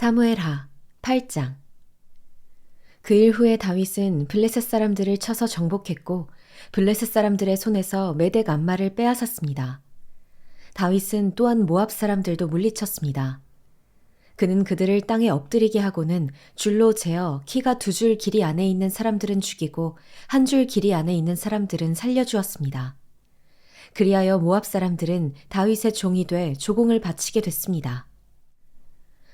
사무엘하 8장. 그 일 후에 다윗은 블레셋 사람들을 쳐서 정복했고 블레셋 사람들의 손에서 메덱 암마를 빼앗았습니다. 다윗은 또한 모압 사람들도 물리쳤습니다. 그는 그들을 땅에 엎드리게 하고는 줄로 재어 키가 2줄 길이 안에 있는 사람들은 죽이고 1줄 길이 안에 있는 사람들은 살려주었습니다. 그리하여 모압 사람들은 다윗의 종이 돼 조공을 바치게 됐습니다.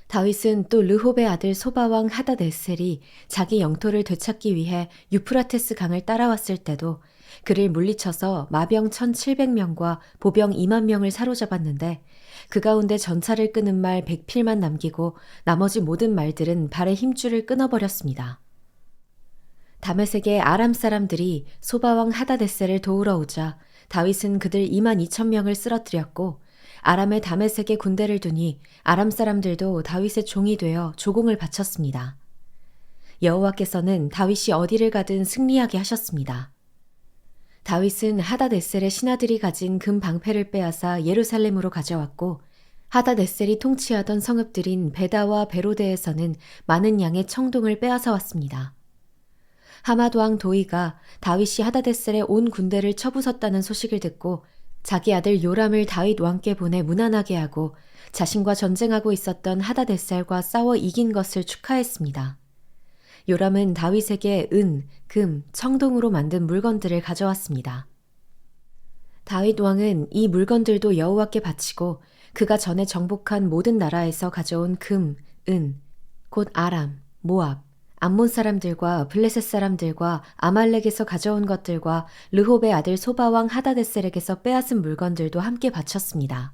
다윗은 또 르홉의 아들 소바왕 하닷에셀이 자기 영토를 되찾기 위해 유프라테스 강을 따라왔을 때도 그를 물리쳐서 마병 1,700명과 보병 2만 명을 사로잡았는데 그 가운데 전차를 끄는 말 100필만 남기고 나머지 모든 말들은 발의 힘줄을 끊어버렸습니다. 다메섹의 아람 사람들이 소바왕 하닷에셀을 도우러 오자 다윗은 그들 2만 2천 명을 쓰러뜨렸고 아람의 다메섹에 군대를 두니 아람 사람들도 다윗의 종이 되어 조공을 바쳤습니다. 여호와께서는 다윗이 어디를 가든 승리하게 하셨습니다. 다윗은 하닷에셀의 신하들이 가진 금 방패를 빼앗아 예루살렘으로 가져왔고 하닷에셀이 통치하던 성읍들인 베다와 베로데에서는 많은 양의 청동을 빼앗아 왔습니다. 하맛 왕 도이가 다윗이 하닷에셀의 온 군대를 쳐부쉈다는 소식을 듣고 자기 아들 요람을 다윗 왕께 보내 문안하게 하고 자신과 전쟁하고 있었던 하닷에셀과 싸워 이긴 것을 축하했습니다. 요람은 다윗에게 은, 금, 청동으로 만든 물건들을 가져왔습니다. 다윗 왕은 이 물건들도 여호와께 바치고 그가 전에 정복한 모든 나라에서 가져온 금, 은, 곧 아람, 모압, 암몬 사람들과 블레셋 사람들과 아말렉에서 가져온 것들과 르홉의 아들 소바왕 하닷에셀에게서 빼앗은 물건들도 함께 바쳤습니다.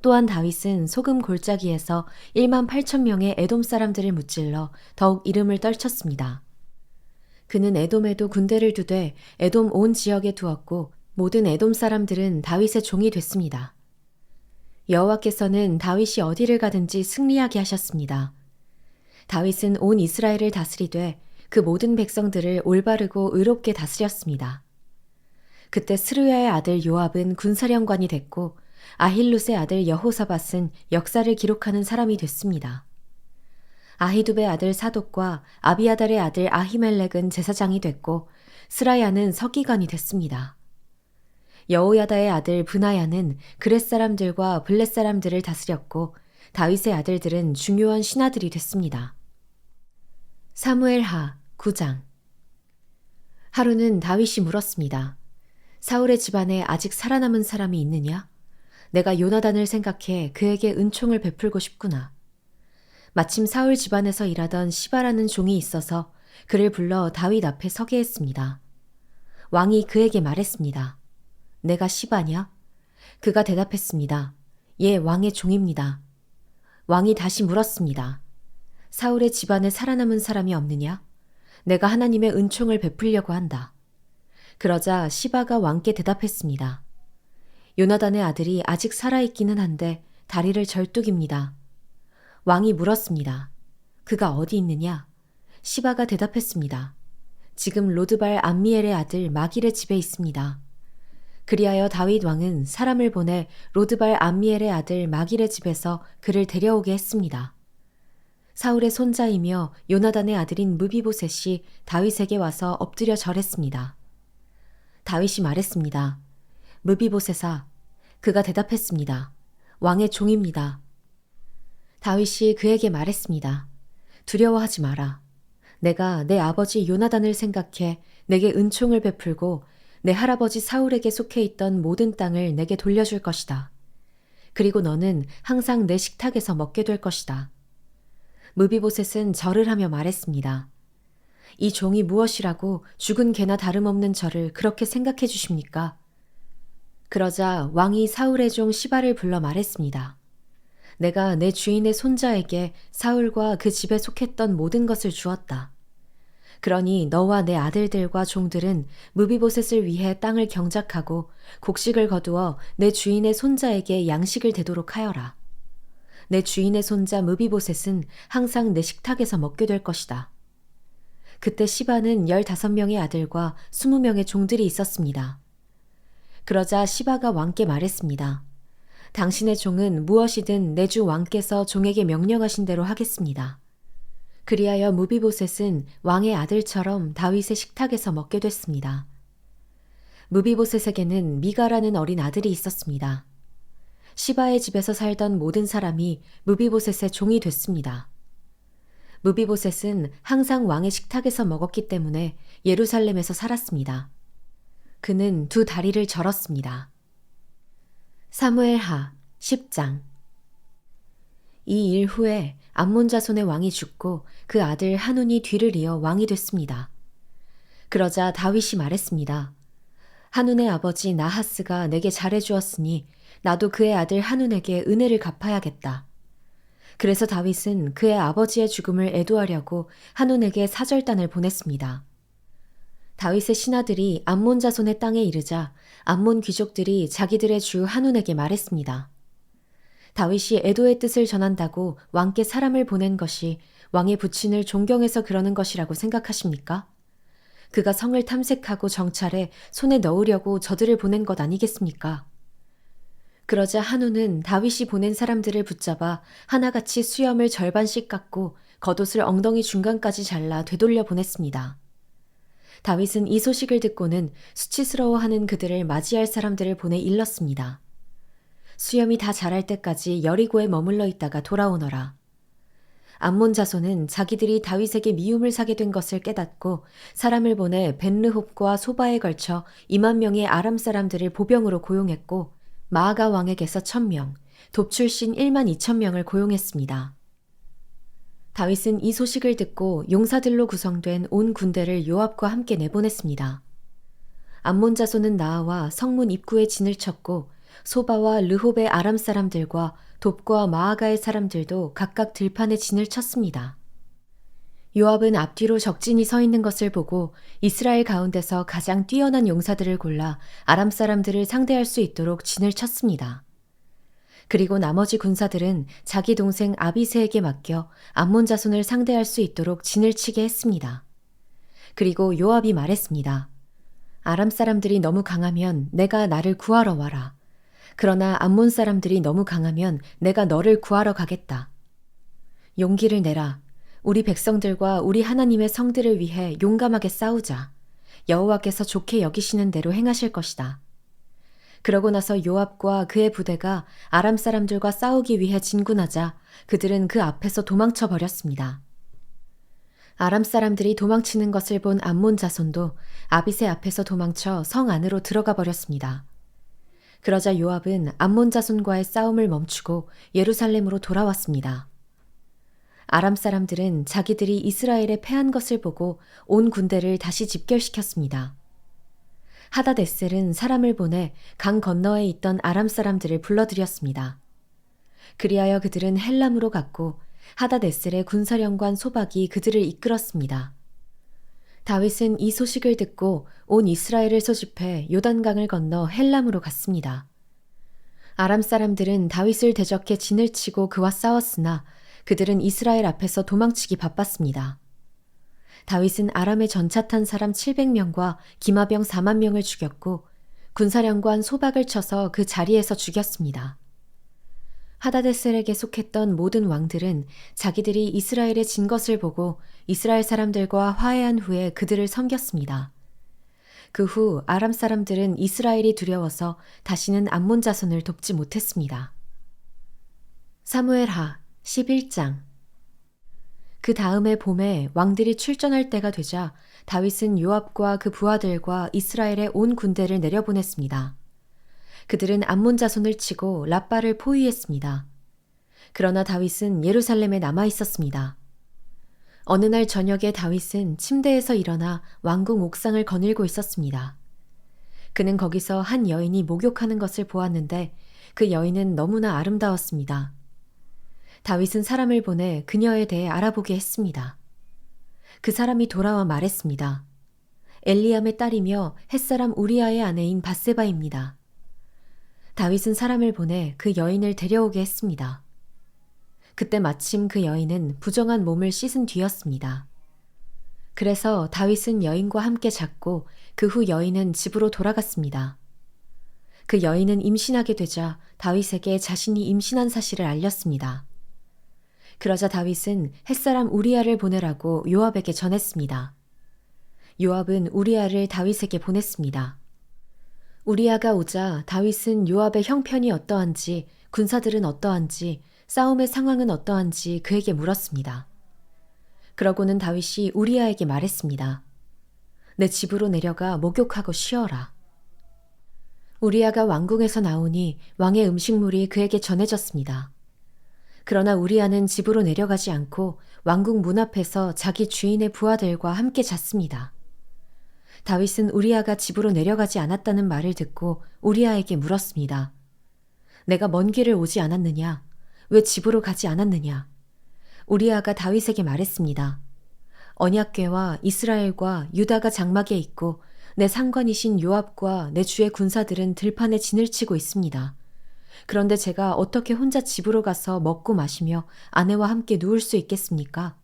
또한 다윗은 소금 골짜기에서 1만 8천 명의 에돔 사람들을 무찔러 더욱 이름을 떨쳤습니다. 그는 에돔에도 군대를 두되 에돔 온 지역에 두었고 모든 에돔 사람들은 다윗의 종이 됐습니다. 여호와께서는 다윗이 어디를 가든지 승리하게 하셨습니다. 다윗은 온 이스라엘을 다스리되 그 모든 백성들을 올바르고 의롭게 다스렸습니다. 그때 스루야의 아들 요압은 군사령관이 됐고 아힐룻의 아들 여호사밧은 역사를 기록하는 사람이 됐습니다. 아히두베의 아들 사독과 아비아달의 아들 아히멜렉은 제사장이 됐고 스라야는 서기관이 됐습니다. 여호야다의 아들 브나야는 그렛 사람들과 블렛 사람들을 다스렸고 다윗의 아들들은 중요한 신하들이 됐습니다. 사무엘하 9장. 하루는 다윗이 물었습니다. 사울의 집안에 아직 살아남은 사람이 있느냐? 내가 요나단을 생각해 그에게 은총을 베풀고 싶구나. 마침 사울 집안에서 일하던 시바라는 종이 있어서 그를 불러 다윗 앞에 서게 했습니다. 왕이 그에게 말했습니다. 내가 시바냐? 그가 대답했습니다. 예, 왕의 종입니다. 왕이 다시 물었습니다. 사울의 집안에 살아남은 사람이 없느냐? 내가 하나님의 은총을 베풀려고 한다. 그러자 시바가 왕께 대답했습니다. 요나단의 아들이 아직 살아있기는 한데 다리를 절뚝입니다. 왕이 물었습니다. 그가 어디 있느냐? 시바가 대답했습니다. 지금 로드발 암미엘의 아들 마길의 집에 있습니다. 그리하여 다윗 왕은 사람을 보내 로드발 암미엘의 아들 마길의 집에서 그를 데려오게 했습니다. 사울의 손자이며 요나단의 아들인 무비보셋이 다윗에게 와서 엎드려 절했습니다. 다윗이 말했습니다. 무비보셋아, 그가 대답했습니다. 왕의 종입니다. 다윗이 그에게 말했습니다. 두려워하지 마라. 내가 내 아버지 요나단을 생각해 내게 은총을 베풀고 내 할아버지 사울에게 속해 있던 모든 땅을 내게 돌려줄 것이다. 그리고 너는 항상 내 식탁에서 먹게 될 것이다. 무비보셋은 절을 하며 말했습니다. 이 종이 무엇이라고 죽은 개나 다름없는 저를 그렇게 생각해 주십니까? 그러자 왕이 사울의 종 시바를 불러 말했습니다. 내가 내 주인의 손자에게 사울과 그 집에 속했던 모든 것을 주었다. 그러니 너와 내 아들들과 종들은 무비보셋을 위해 땅을 경작하고 곡식을 거두어 내 주인의 손자에게 양식을 대도록 하여라. 내 주인의 손자 무비보셋은 항상 내 식탁에서 먹게 될 것이다. 그때 시바는 15명의 아들과 20명의 종들이 있었습니다. 그러자 시바가 왕께 말했습니다. 당신의 종은 무엇이든 내 주 왕께서 종에게 명령하신 대로 하겠습니다. 그리하여 무비보셋은 왕의 아들처럼 다윗의 식탁에서 먹게 됐습니다. 무비보셋에게는 미가라는 어린 아들이 있었습니다. 시바의 집에서 살던 모든 사람이 무비보셋의 종이 됐습니다. 무비보셋은 항상 왕의 식탁에서 먹었기 때문에 예루살렘에서 살았습니다. 그는 두 다리를 절었습니다. 사무엘하 10장. 이 일 후에 암몬 자손의 왕이 죽고 그 아들 한운이 뒤를 이어 왕이 됐습니다. 그러자 다윗이 말했습니다. 한운의 아버지 나하스가 내게 잘해주었으니 나도 그의 아들 한운에게 은혜를 갚아야겠다. 그래서 다윗은 그의 아버지의 죽음을 애도하려고 한운에게 사절단을 보냈습니다. 다윗의 신하들이 암몬 자손의 땅에 이르자 암몬 귀족들이 자기들의 주 한운에게 말했습니다. 다윗이 애도의 뜻을 전한다고 왕께 사람을 보낸 것이 왕의 부친을 존경해서 그러는 것이라고 생각하십니까? 그가 성을 탐색하고 정찰해 손에 넣으려고 저들을 보낸 것 아니겠습니까? 그러자 한우는 다윗이 보낸 사람들을 붙잡아 하나같이 수염을 절반씩 깎고 겉옷을 엉덩이 중간까지 잘라 되돌려 보냈습니다. 다윗은 이 소식을 듣고는 수치스러워하는 그들을 맞이할 사람들을 보내 일렀습니다. 수염이 다 자랄 때까지 여리고에 머물러 있다가 돌아오너라. 암몬 자손은 자기들이 다윗에게 미움을 사게 된 것을 깨닫고 사람을 보내 벤르홉과 소바에 걸쳐 2만 명의 아람 사람들을 보병으로 고용했고 마아가 왕에게서 1,000명, 돕 출신 1만 2천 명을 고용했습니다. 다윗은 이 소식을 듣고 용사들로 구성된 온 군대를 요압과 함께 내보냈습니다. 암몬 자손은 나아와 성문 입구에 진을 쳤고 소바와 르홉의 아람 사람들과 돕과 마아가의 사람들도 각각 들판에 진을 쳤습니다. 요압은 앞뒤로 적진이 서 있는 것을 보고 이스라엘 가운데서 가장 뛰어난 용사들을 골라 아람 사람들을 상대할 수 있도록 진을 쳤습니다. 그리고 나머지 군사들은 자기 동생 아비새에게 맡겨 암몬 자손을 상대할 수 있도록 진을 치게 했습니다. 그리고 요압이 말했습니다. 아람 사람들이 너무 강하면 내가 나를 구하러 와라. 그러나 암몬 사람들이 너무 강하면 내가 너를 구하러 가겠다. 용기를 내라. 우리 백성들과 우리 하나님의 성들을 위해 용감하게 싸우자. 여호와께서 좋게 여기시는 대로 행하실 것이다. 그러고 나서 요압과 그의 부대가 아람 사람들과 싸우기 위해 진군하자 그들은 그 앞에서 도망쳐 버렸습니다. 아람 사람들이 도망치는 것을 본 암몬 자손도 아비새 앞에서 도망쳐 성 안으로 들어가 버렸습니다. 그러자 요압은 암몬 자손과의 싸움을 멈추고 예루살렘으로 돌아왔습니다. 아람 사람들은 자기들이 이스라엘에 패한 것을 보고 온 군대를 다시 집결시켰습니다. 하다데셀은 사람을 보내 강 건너에 있던 아람 사람들을 불러들였습니다. 그리하여 그들은 헬람으로 갔고 하다데셀의 군사령관 소박이 그들을 이끌었습니다. 다윗은 이 소식을 듣고 온 이스라엘을 소집해 요단강을 건너 헬람으로 갔습니다. 아람 사람들은 다윗을 대적해 진을 치고 그와 싸웠으나 그들은 이스라엘 앞에서 도망치기 바빴습니다. 다윗은 아람에 전차 탄 사람 700명과 기마병 4만 명을 죽였고 군사령관 소박을 쳐서 그 자리에서 죽였습니다. 하다데셀에게 속했던 모든 왕들은 자기들이 이스라엘에 진 것을 보고 이스라엘 사람들과 화해한 후에 그들을 섬겼습니다. 그 후 아람 사람들은 이스라엘이 두려워서 다시는 암몬 자손을 돕지 못했습니다. 사무엘하 11장. 그 다음의 봄에 왕들이 출전할 때가 되자 다윗은 요압과 그 부하들과 이스라엘의 온 군대를 내려보냈습니다. 그들은 암몬 자손을 치고 랍바를 포위했습니다. 그러나 다윗은 예루살렘에 남아 있었습니다. 어느 날 저녁에 다윗은 침대에서 일어나 왕궁 옥상을 거닐고 있었습니다. 그는 거기서 한 여인이 목욕하는 것을 보았는데 그 여인은 너무나 아름다웠습니다. 다윗은 사람을 보내 그녀에 대해 알아보게 했습니다. 그 사람이 돌아와 말했습니다. 엘리암의 딸이며 햇사람 우리아의 아내인 밧세바입니다. 다윗은 사람을 보내 그 여인을 데려오게 했습니다. 그때 마침 그 여인은 부정한 몸을 씻은 뒤였습니다. 그래서 다윗은 여인과 함께 잤고 그 후 여인은 집으로 돌아갔습니다. 그 여인은 임신하게 되자 다윗에게 자신이 임신한 사실을 알렸습니다. 그러자 다윗은 햇사람 우리아를 보내라고 요압에게 전했습니다. 요압은 우리아를 다윗에게 보냈습니다. 우리아가 오자 다윗은 요압의 형편이 어떠한지, 군사들은 어떠한지, 싸움의 상황은 어떠한지 그에게 물었습니다. 그러고는 다윗이 우리아에게 말했습니다. 내 집으로 내려가 목욕하고 쉬어라. 우리아가 왕궁에서 나오니 왕의 음식물이 그에게 전해졌습니다. 그러나 우리아는 집으로 내려가지 않고 왕궁 문 앞에서 자기 주인의 부하들과 함께 잤습니다. 다윗은 우리아가 집으로 내려가지 않았다는 말을 듣고 우리아에게 물었습니다. 내가 먼 길을 오지 않았느냐? 왜 집으로 가지 않았느냐? 우리아가 다윗에게 말했습니다. 언약궤와 이스라엘과 유다가 장막에 있고 내 상관이신 요압과 내 주의 군사들은 들판에 진을 치고 있습니다. 그런데 제가 어떻게 혼자 집으로 가서 먹고 마시며 아내와 함께 누울 수 있겠습니까?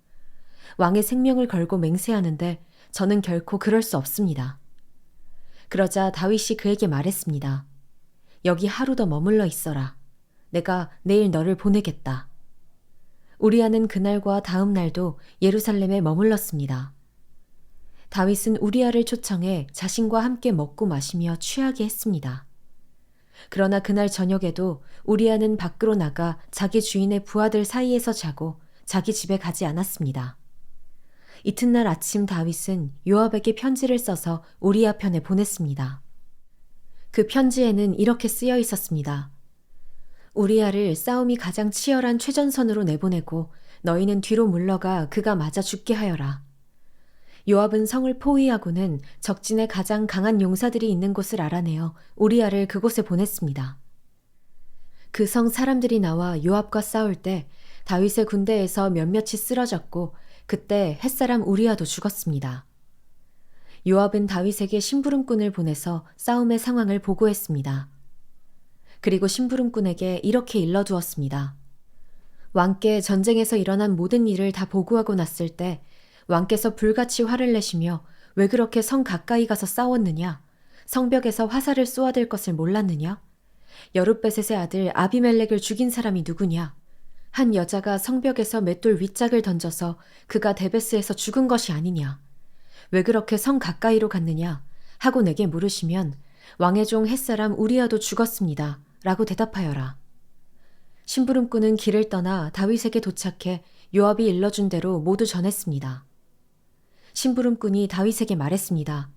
왕의 생명을 걸고 맹세하는데 저는 결코 그럴 수 없습니다. 그러자 다윗이 그에게 말했습니다. 여기 하루 더 머물러 있어라. 내가 내일 너를 보내겠다. 우리아는 그날과 다음 날도 예루살렘에 머물렀습니다. 다윗은 우리아를 초청해 자신과 함께 먹고 마시며 취하게 했습니다. 그러나 그날 저녁에도 우리아는 밖으로 나가 자기 주인의 부하들 사이에서 자고 자기 집에 가지 않았습니다. 이튿날 아침 다윗은 요압에게 편지를 써서 우리아 편에 보냈습니다. 그 편지에는 이렇게 쓰여 있었습니다. 우리아를 싸움이 가장 치열한 최전선으로 내보내고 너희는 뒤로 물러가 그가 맞아 죽게 하여라. 요압은 성을 포위하고는 적진에 가장 강한 용사들이 있는 곳을 알아내어 우리아를 그곳에 보냈습니다. 그 성 사람들이 나와 요압과 싸울 때 다윗의 군대에서 몇몇이 쓰러졌고 그때 햇사람 우리아도 죽었습니다. 요압은 다윗에게 심부름꾼을 보내서 싸움의 상황을 보고했습니다. 그리고 심부름꾼에게 이렇게 일러두었습니다. 왕께 전쟁에서 일어난 모든 일을 다 보고하고 났을 때 왕께서 불같이 화를 내시며 왜 그렇게 성 가까이 가서 싸웠느냐? 성벽에서 화살을 쏘아댈 것을 몰랐느냐? 여룻베셋의 아들 아비멜렉을 죽인 사람이 누구냐? 한 여자가 성벽에서 맷돌 윗짝을 던져서 그가 데베스에서 죽은 것이 아니냐? 왜 그렇게 성 가까이로 갔느냐? 하고 내게 물으시면 왕의 종 햇사람 우리아도 죽었습니다. 라고 대답하여라. 심부름꾼은 길을 떠나 다윗에게 도착해 요압이 일러준 대로 모두 전했습니다. 심부름꾼이 다윗에게 말했습니다.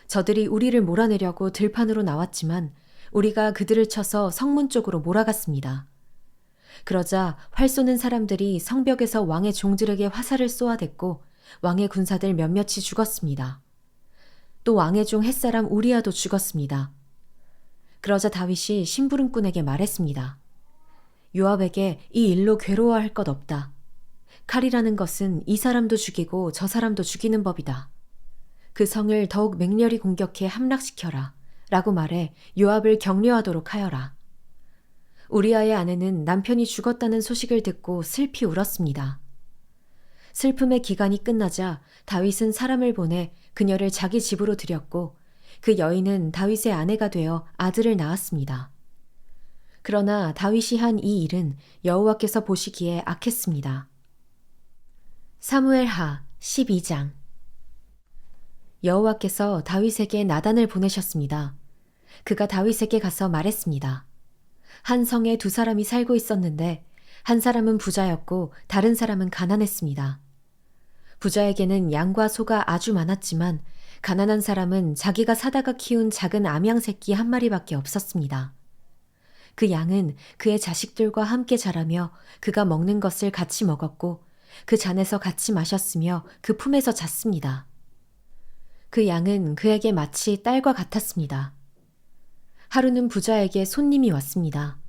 저들이 우리를 몰아내려고 들판으로 나왔지만 우리가 그들을 쳐서 성문 쪽으로 몰아갔습니다. 그러자 활 쏘는 사람들이 성벽에서 왕의 종들에게 화살을 쏘아댔고 왕의 군사들 몇몇이 죽었습니다. 또 왕의 종 햇사람 우리아도 죽었습니다. 그러자 다윗이 심부름꾼에게 말했습니다. 요압에게 이 일로 괴로워할 것 없다. 칼이라는 것은 이 사람도 죽이고 저 사람도 죽이는 법이다. 그 성을 더욱 맹렬히 공격해 함락시켜라. 라고 말해 요압을 격려하도록 하여라. 우리아의 아내는 남편이 죽었다는 소식을 듣고 슬피 울었습니다. 슬픔의 기간이 끝나자 다윗은 사람을 보내 그녀를 자기 집으로 들였고 그 여인은 다윗의 아내가 되어 아들을 낳았습니다. 그러나 다윗이 한 이 일은 여호와께서 보시기에 악했습니다. 사무엘하 12장. 여호와께서 다윗에게 나단을 보내셨습니다. 그가 다윗에게 가서 말했습니다. 한 성에 두 사람이 살고 있었는데 한 사람은 부자였고 다른 사람은 가난했습니다. 부자에게는 양과 소가 아주 많았지만 가난한 사람은 자기가 사다가 키운 작은 암양 새끼 한 마리밖에 없었습니다. 그 양은 그의 자식들과 함께 자라며 그가 먹는 것을 같이 먹었고 그 잔에서 같이 마셨으며 그 품에서 잤습니다. 그 양은 그에게 마치 딸과 같았습니다. 하루는 부자에게 손님이 왔습니다.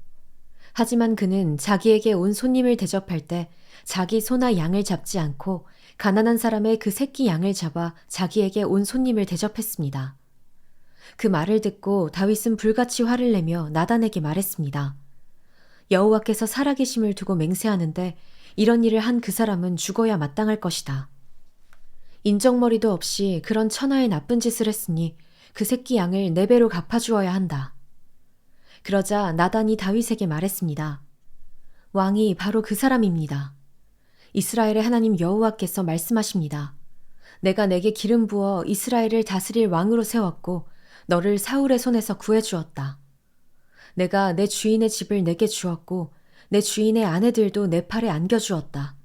하지만 그는 자기에게 온 손님을 대접할 때 자기 소나 양을 잡지 않고 가난한 사람의 그 새끼 양을 잡아 자기에게 온 손님을 대접했습니다. 그 말을 듣고 다윗은 불같이 화를 내며 나단에게 말했습니다. 여호와께서 살아계심을 두고 맹세하는데 이런 일을 한 그 사람은 죽어야 마땅할 것이다. 인정머리도 없이 그런 천하의 나쁜 짓을 했으니 그 새끼 양을 4배로 갚아주어야 한다. 그러자 나단이 다윗에게 말했습니다. 왕이 바로 그 사람입니다. 이스라엘의 하나님 여호와께서 말씀하십니다. 내가 내게 기름 부어 이스라엘을 다스릴 왕으로 세웠고 너를 사울의 손에서 구해주었다. 내가 내 주인의 집을 내게 주었고 내 주인의 아내들도 내 팔에 안겨주었다.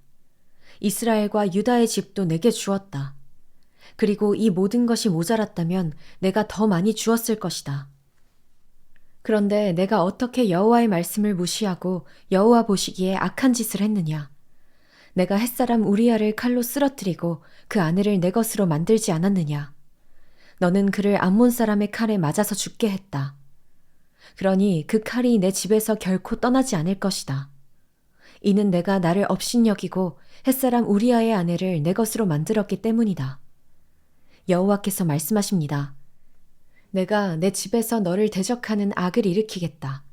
이스라엘과 유다의 집도 내게 주었다. 그리고 이 모든 것이 모자랐다면 내가 더 많이 주었을 것이다. 그런데 내가 어떻게 여호와의 말씀을 무시하고 여호와 보시기에 악한 짓을 했느냐? 내가 햇사람 우리아를 칼로 쓰러뜨리고 그 아내를 내 것으로 만들지 않았느냐? 너는 그를 암몬 사람의 칼에 맞아서 죽게 했다. 그러니 그 칼이 내 집에서 결코 떠나지 않을 것이다. 이는 내가 나를 업신여기고 햇사람 우리아의 아내를 내 것으로 만들었기 때문이다. 여호와께서 말씀하십니다. 내가 내 집에서 너를 대적하는 악을 일으키겠다.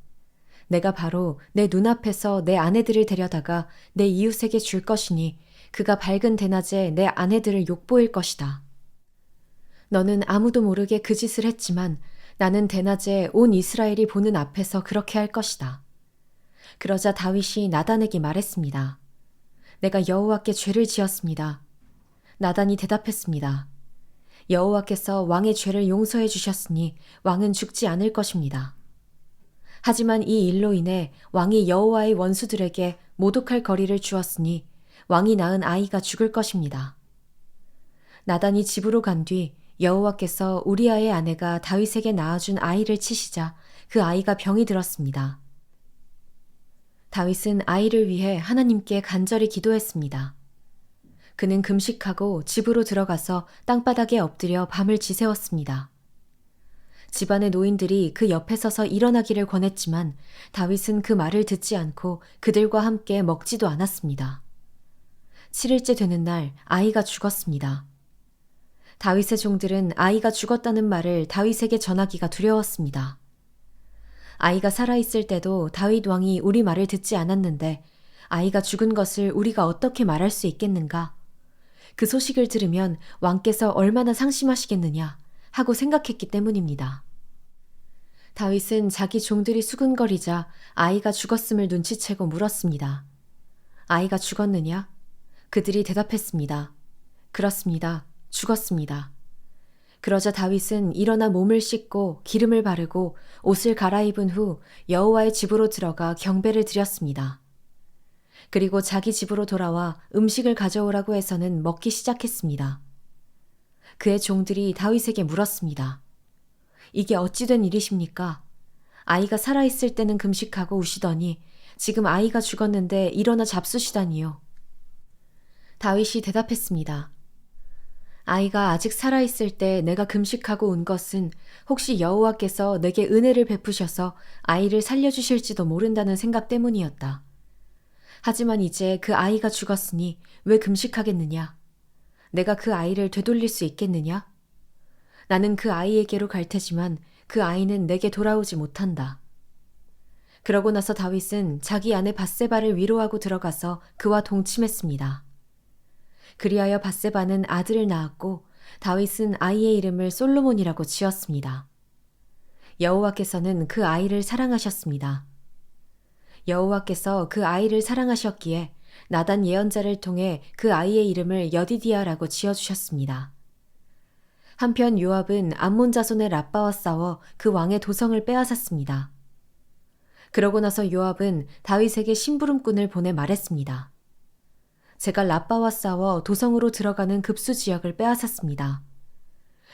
내가 바로 내 눈앞에서 내 아내들을 데려다가 내 이웃에게 줄 것이니 그가 밝은 대낮에 내 아내들을 욕보일 것이다. 너는 아무도 모르게 그 짓을 했지만 나는 대낮에 온 이스라엘이 보는 앞에서 그렇게 할 것이다. 그러자 다윗이 나단에게 말했습니다. 내가 여호와께 죄를 지었습니다. 나단이 대답했습니다. 여호와께서 왕의 죄를 용서해 주셨으니 왕은 죽지 않을 것입니다. 하지만 이 일로 인해 왕이 여호와의 원수들에게 모독할 거리를 주었으니 왕이 낳은 아이가 죽을 것입니다. 나단이 집으로 간 뒤 여호와께서 우리아의 아내가 다윗에게 낳아준 아이를 치시자 그 아이가 병이 들었습니다. 다윗은 아이를 위해 하나님께 간절히 기도했습니다. 그는 금식하고 집으로 들어가서 땅바닥에 엎드려 밤을 지새웠습니다. 집안의 노인들이 그 옆에 서서 일어나기를 권했지만 다윗은 그 말을 듣지 않고 그들과 함께 먹지도 않았습니다. 7일째 되는 날 아이가 죽었습니다. 다윗의 종들은 아이가 죽었다는 말을 다윗에게 전하기가 두려웠습니다. 아이가 살아있을 때도 다윗 왕이 우리 말을 듣지 않았는데 아이가 죽은 것을 우리가 어떻게 말할 수 있겠는가? 그 소식을 들으면 왕께서 얼마나 상심하시겠느냐 하고 생각했기 때문입니다. 다윗은 자기 종들이 수군거리자 아이가 죽었음을 눈치채고 물었습니다. 아이가 죽었느냐? 그들이 대답했습니다. 그렇습니다. 죽었습니다. 그러자 다윗은 일어나 몸을 씻고 기름을 바르고 옷을 갈아입은 후 여호와의 집으로 들어가 경배를 드렸습니다. 그리고 자기 집으로 돌아와 음식을 가져오라고 해서는 먹기 시작했습니다. 그의 종들이 다윗에게 물었습니다. 이게 어찌 된 일이십니까? 아이가 살아있을 때는 금식하고 우시더니 지금 아이가 죽었는데 일어나 잡수시다니요. 다윗이 대답했습니다. 아이가 아직 살아있을 때 내가 금식하고 온 것은 혹시 여호와께서 내게 은혜를 베푸셔서 아이를 살려주실지도 모른다는 생각 때문이었다. 하지만 이제 그 아이가 죽었으니 왜 금식하겠느냐? 내가 그 아이를 되돌릴 수 있겠느냐? 나는 그 아이에게로 갈 테지만 그 아이는 내게 돌아오지 못한다. 그러고 나서 다윗은 자기 아내 밧세바를 위로하고 들어가서 그와 동침했습니다. 그리하여 밧세바는 아들을 낳았고 다윗은 아이의 이름을 솔로몬이라고 지었습니다. 여호와께서는 그 아이를 사랑하셨습니다. 여호와께서 그 아이를 사랑하셨기에 나단 예언자를 통해 그 아이의 이름을 여디디아라고 지어주셨습니다. 한편 요압은 암몬 자손의 라빠와 싸워 그 왕의 도성을 빼앗았습니다. 그러고 나서 요압은 다윗에게 심부름꾼을 보내 말했습니다. 제가 라빠와 싸워 도성으로 들어가는 급수 지역을 빼앗았습니다.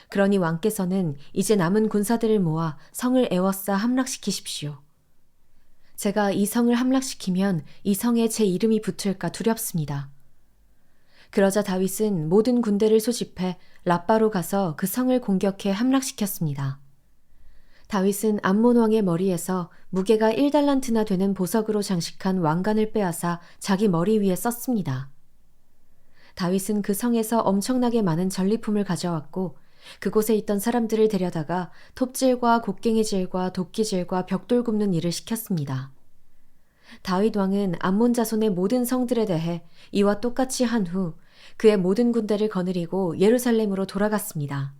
그러니 왕께서는 이제 남은 군사들을 모아 성을 에워싸 함락시키십시오. 제가 이 성을 함락시키면 이 성에 제 이름이 붙을까 두렵습니다. 그러자 다윗은 모든 군대를 소집해 라빠로 가서 그 성을 공격해 함락시켰습니다. 다윗은 암몬 왕의 머리에서 무게가 1달란트나 되는 보석으로 장식한 왕관을 빼앗아 자기 머리 위에 썼습니다. 다윗은 그 성에서 엄청나게 많은 전리품을 가져왔고 그곳에 있던 사람들을 데려다가 톱질과 곡괭이질과 도끼질과 벽돌 굽는 일을 시켰습니다. 다윗 왕은 암몬 자손의 모든 성들에 대해 이와 똑같이 한 후 그의 모든 군대를 거느리고 예루살렘으로 돌아갔습니다.